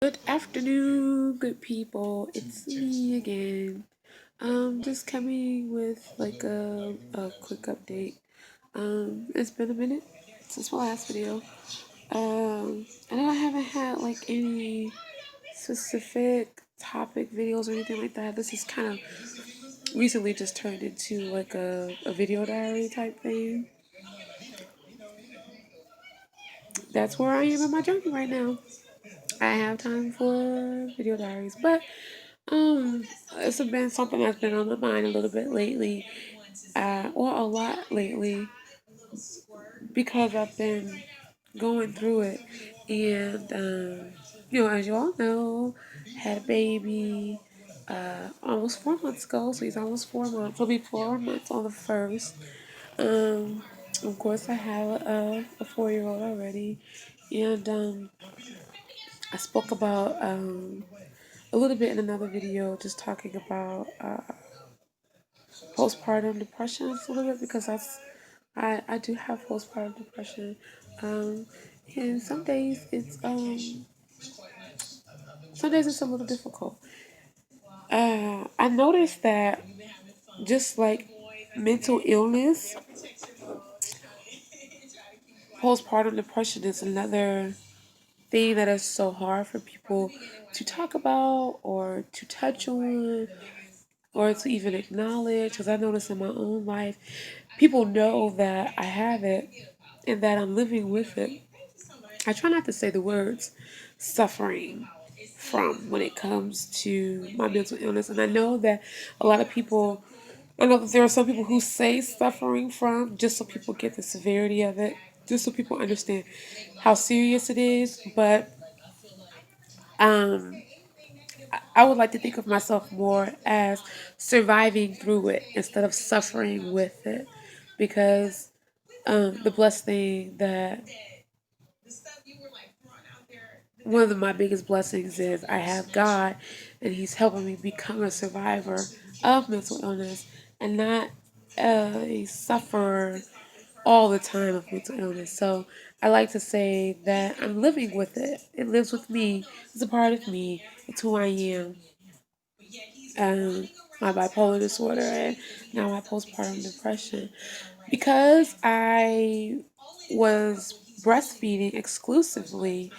Good afternoon, good people. It's me again. Just coming with like a quick update. It's been a minute since my last video. I know I haven't had like any specific topic videos or anything like that. This is kind of recently just turned into like a video diary type thing. That's where I am in my journey right now. I have time for video diaries, but Um, it's been something that's been on my mind a little bit lately, or a lot lately, because I've been going through it. And, as you all know, had a baby almost 4 months ago, so he's almost 4 months. He'll be 4 months on the first. Um, of course, I have a 4-year-old already, and I spoke about a little bit in another video, just talking about postpartum depression a little bit because I do have postpartum depression. Um, and some days it's a little difficult. I noticed that just like mental illness, postpartum depression is another thing that is so hard for people to talk about or to touch on or to even acknowledge. Because I notice in my own life, people know that I have it and that I'm living with it. I try not to say the words suffering from when it comes to my mental illness. And I know that a lot of people, I know that there are some people who say suffering from just so people get the severity of it, just so people understand how serious it is. But um, I would like to think of myself more as surviving through it instead of suffering with it, because the blessed thing that one of my biggest blessings is I have God, and He's helping me become a survivor of mental illness and not a sufferer all the time of mental illness. So I like to say that I'm living with it. It lives with me. It's a part of me. It's who I am. Um, my bipolar disorder and now my postpartum depression. Because I was breastfeeding exclusively,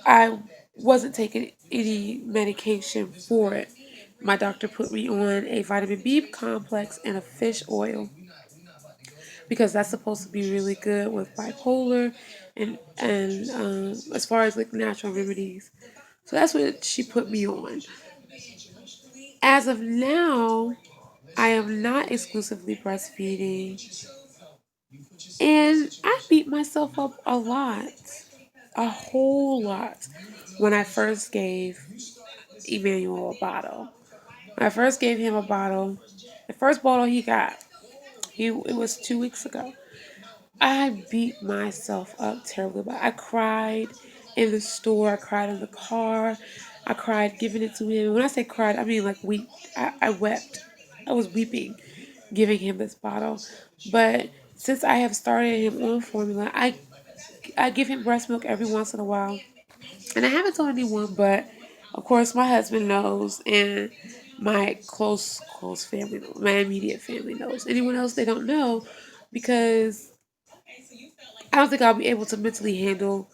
I wasn't taking any medication for it. My doctor put me on a vitamin B complex and a fish oil because that's supposed to be really good with bipolar and as far as like natural remedies. So that's what she put me on. As of now, I am not exclusively breastfeeding, and I beat myself up a lot, a whole lot, when I first gave Emmanuel a bottle. When I first gave him a bottle, the first bottle he got, it was 2 weeks ago. I beat myself up terribly. But I cried in the store. I cried in the car. I cried giving it to him. When I say cried, I mean like weep. I wept. I was weeping giving him this bottle. But since I have started him on formula, I give him breast milk every once in a while. And I haven't told anyone, but of course my husband knows, and my close family knows, my immediate family knows. Anyone else, they don't know, because I don't think I'll be able to mentally handle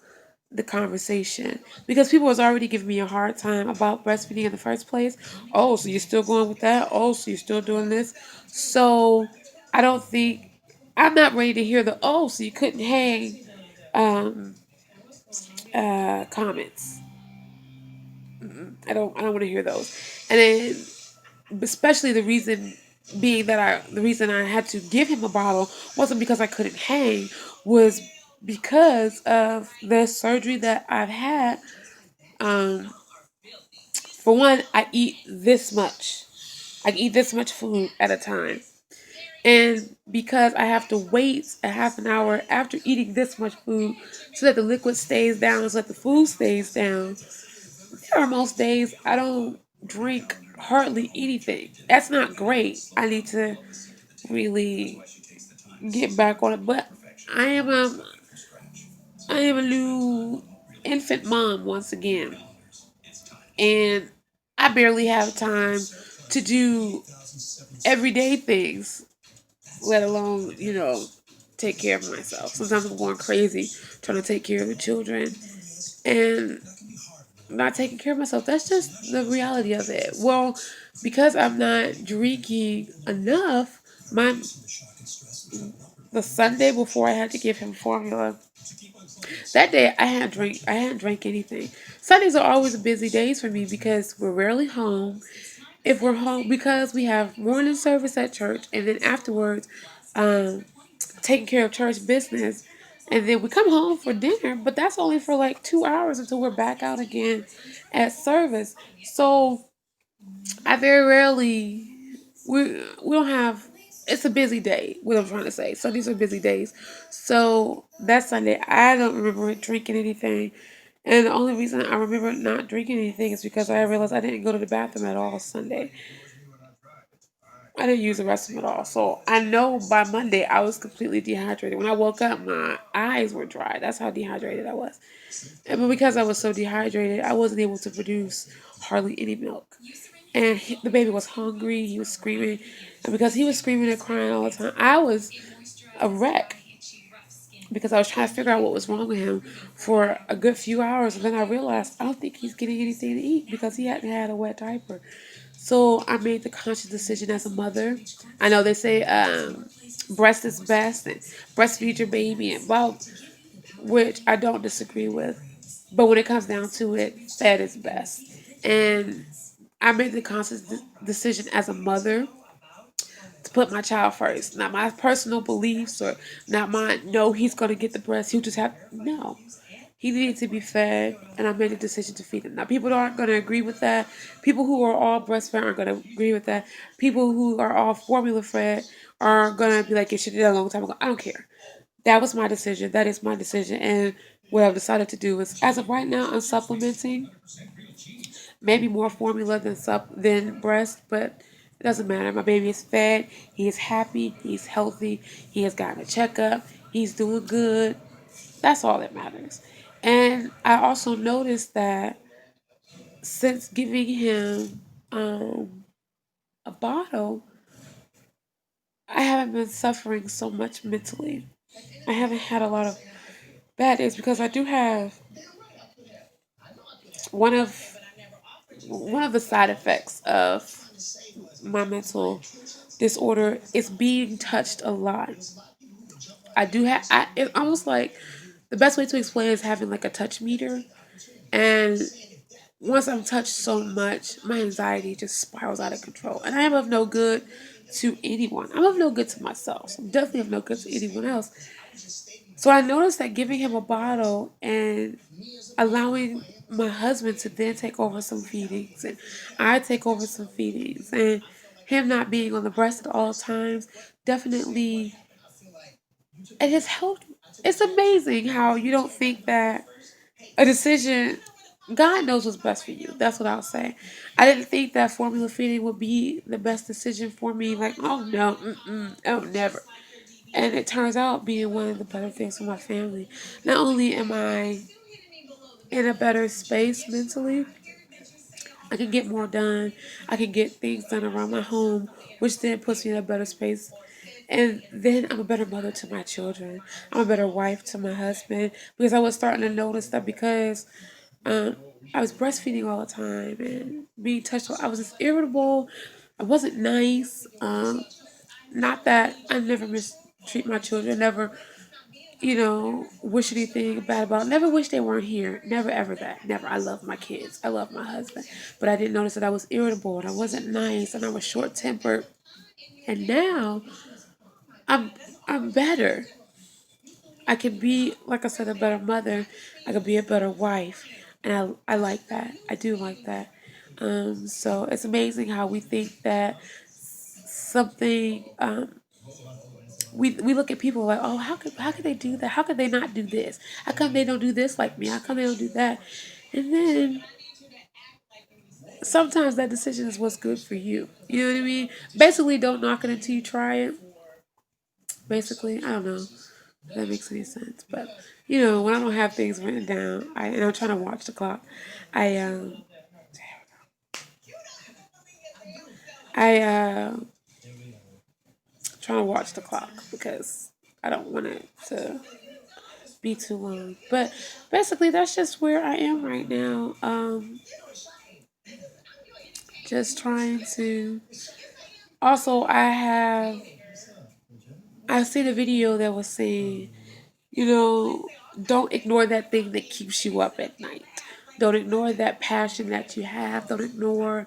the conversation, because people was already giving me a hard time about breastfeeding in the first place. Oh, so you're still going with that? Oh, so you're still doing this? So I don't think I'm not ready to hear the oh, so you couldn't hang um, comments. I don't want to hear those. And then especially the reason I had to give him a bottle wasn't because I couldn't hang, was because of the surgery that I've had. Um, for one, I eat this much. I eat this much food at a time. And because I have to wait a half an hour after eating this much food so that the liquid stays down, so that the food stays down, there are most days I don't drink hardly anything. That's not great. I need to really get back on it. But I am a I am a new infant mom once again. and I barely have time to do everyday things, let alone, take care of myself. Sometimes I'm going crazy trying to take care of the children and not taking care of myself. That's just the reality of it. Well, because I'm not drinking enough, my the Sunday before I had to give him formula, that day I hadn't drank anything. Sundays are always busy days for me because we're rarely home. If we're home, because we have morning service at church, and then afterwards, um, taking care of church business, and then we come home for dinner. But that's only for like 2 hours until we're back out again at service. So I very rarely we don't have. It's a busy day. What I'm trying to say. Sundays are busy days. So that Sunday, I don't remember drinking anything. And the only reason I remember not drinking anything is because I realized I didn't go to the bathroom at all Sunday. I didn't use the restroom at all. So I know by Monday I was completely dehydrated. When I woke up, my eyes were dry. That's how dehydrated I was. But because I was so dehydrated, I wasn't able to produce hardly any milk. And the baby was hungry. He was screaming. And because he was screaming and crying all the time, I was a wreck because I was trying to figure out what was wrong with him for a good few hours. And then I realized I don't think he's getting anything to eat because he hadn't had a wet diaper. So I made the conscious decision as a mother. I know they say breast is best and breastfeed your baby and well, which I don't disagree with. But when it comes down to it, fed is best. And I made the conscious decision as a mother to put my child first. Not my personal beliefs or not my, no, he's going to get the breast. He'll just have, no. He needed to be fed, and I made a decision to feed him. Now, people aren't going to agree with that. People who are all breastfed aren't going to agree with that. People who are all formula fed are going to be like, it should have done a long time ago. I don't care. That was my decision. That is my decision. And what I've decided to do is, as of right now, I'm supplementing maybe more formula than breast, but it doesn't matter. My baby is fed. He is happy. He's healthy. He has gotten a checkup. He's doing good. That's all that matters. And I also noticed that since giving him a bottle, I haven't been suffering so much mentally. I haven't had a lot of bad days because I do have one of one of the side effects of my mental disorder is being touched a lot. I do have. It's almost like the best way to explain it is having like a touch meter, and once I'm touched so much, my anxiety just spirals out of control, and I am of no good to anyone. I'm of no good to myself. So I'm definitely of no good to anyone else. So I noticed that giving him a bottle and allowing my husband to then take over some feedings and I take over some feedings and him not being on the breast at all times definitely it has helped. It's amazing how you don't think that a decision God knows what's best for you. That's what I'll say. I didn't think that formula feeding would be the best decision for me. Like, oh no, oh never. And it turns out being one of the better things for my family. Not only am I in a better space mentally, I can get more done. I can get things done around my home, which then puts me in a better space. And then I'm a better mother to my children. I'm a better wife to my husband because I was starting to notice that because um, I was breastfeeding all the time and being touched. I was just irritable. I wasn't nice. Not that I never mistreat my children. Never wish anything bad about. Never wish they weren't here. Never ever that. Never. I love my kids. I love my husband. But I didn't notice that I was irritable and I wasn't nice and I was short tempered. And now I'm I'm better. I can be, like I said, a better mother. I could be a better wife. And I like that. I do like that. So it's amazing how we think that something we look at people like, oh, how could they do that? How could they not do this? How come they don't do this like me? How come they don't do that? And then sometimes that decision is what's good for you. You know what I mean? Basically, don't knock it until you try it. Basically, I don't know if that makes any sense, but when I don't have things written down, and I'm trying to watch the clock, I I trying to watch the clock because I don't want it to be too long. But basically, that's just where I am right now. Just trying to. Also, I seen a video that was saying, you know, don't ignore that thing that keeps you up at night. Don't ignore that passion that you have. Don't ignore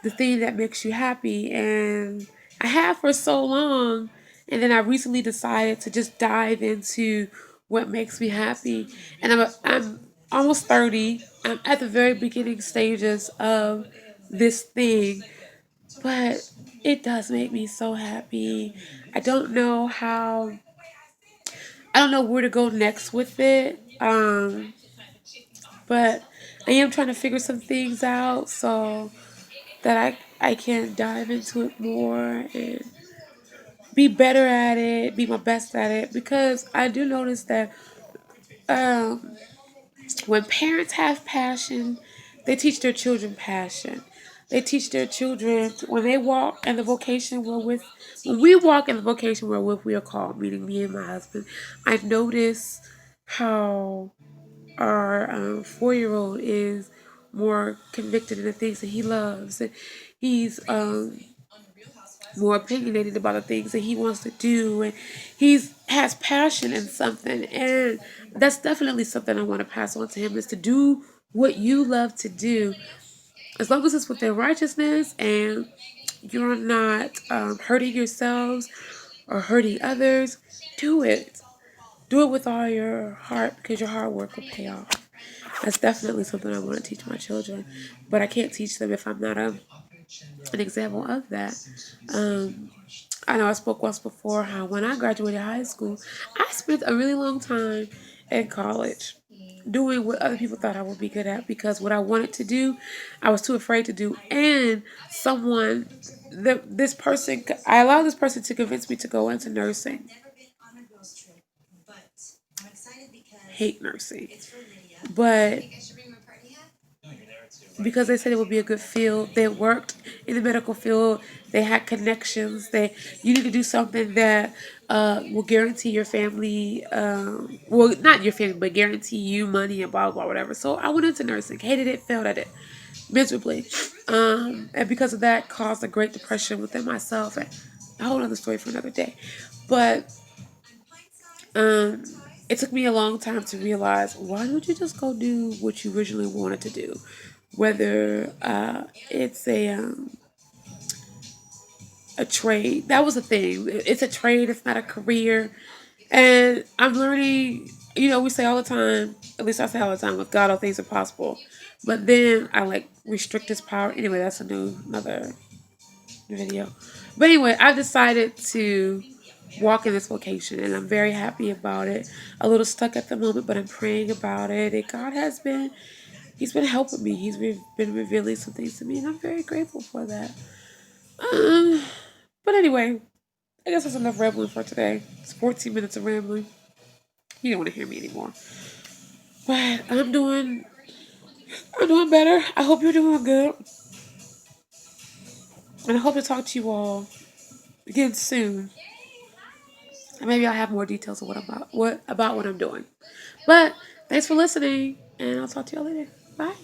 the thing that makes you happy. And I have for so long. And then I recently decided to just dive into what makes me happy. And I'm almost 30. I'm at the very beginning stages of this thing. But it does make me so happy. I don't know how, I don't know where to go next with it. But I am trying to figure some things out so that I can dive into it more and be better at it, be my best at it. Because I do notice that um, when parents have passion, they teach their children passion. They teach their children when they walk in the vocation we're with. When we walk in the vocation we're with, we are called. Meaning me and my husband. I notice how our 4-year-old is more convicted in the things that he loves. And he's more opinionated about the things that he wants to do, and he's has passion in something, and that's definitely something I want to pass on to him is to do what you love to do, as long as it's within righteousness and you're not hurting yourselves or hurting others. Do it with all your heart because your hard work will pay off. That's definitely something I want to teach my children, but I can't teach them if I'm not an example of that. um, I know I spoke once before how when I graduated high school, I spent a really long time in college doing what other people thought I would be good at because what I wanted to do, I was too afraid to do. And this person, I allowed this person to convince me to go into nursing. Hate nursing. But because they said it would be a good field. They worked in the medical field. They had connections. You need to do something that will guarantee your family, well, not your family, but guarantee you money and blah blah whatever. So I went into nursing. Hated it. Failed at it miserably. And because of that, caused a great depression within myself. And a whole other story for another day. But um, it took me a long time to realize why don't you just go do what you originally wanted to do, whether it's a trade. That was the thing. It's a trade. It's not a career. And I'm learning. You know, we say all the time. At least I say all the time. With God, all things are possible. But then I like restrict His power. Anyway, that's another video. But anyway, I've decided to walk in this vocation and I'm very happy about it. A little stuck at the moment, but I'm praying about it. And God has been, He's been helping me. Been revealing some things to me, and I'm very grateful for that. Um, but anyway, I guess that's enough rambling for today. It's 14 minutes of rambling. You don't want to hear me anymore. But I'm doing better. I hope you're doing good. And I hope to talk to you all again soon. And maybe I'll have more details of what I'm doing. But thanks for listening, and I'll talk to y'all later. Bye.